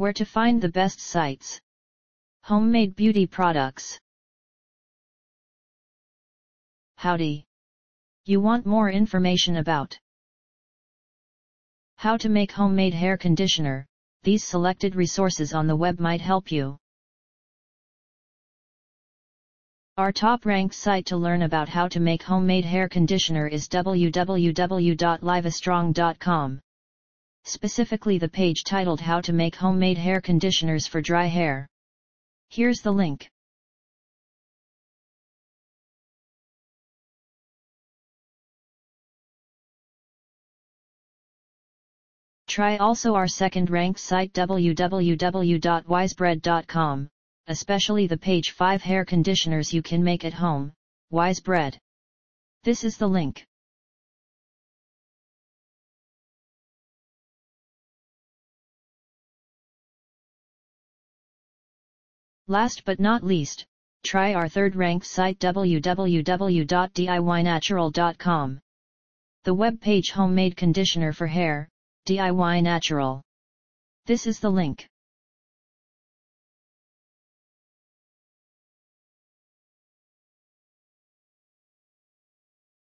Where to find the best sites. Homemade beauty products. Howdy! You want more information about how to make homemade hair conditioner? These selected resources on the web might help you. Our top-ranked site to learn about how to make homemade hair conditioner is www.livestrong.com. Specifically the page titled How to Make Homemade Hair Conditioners for Dry Hair. Here's the link. Try also our second-ranked site www.wisebread.com, especially the page 5 hair conditioners you can make at home, Wisebread. This is the link. Last but not least, try our third-ranked site www.diynatural.com. The web page Homemade Conditioner for Hair, DIY Natural. This is the link.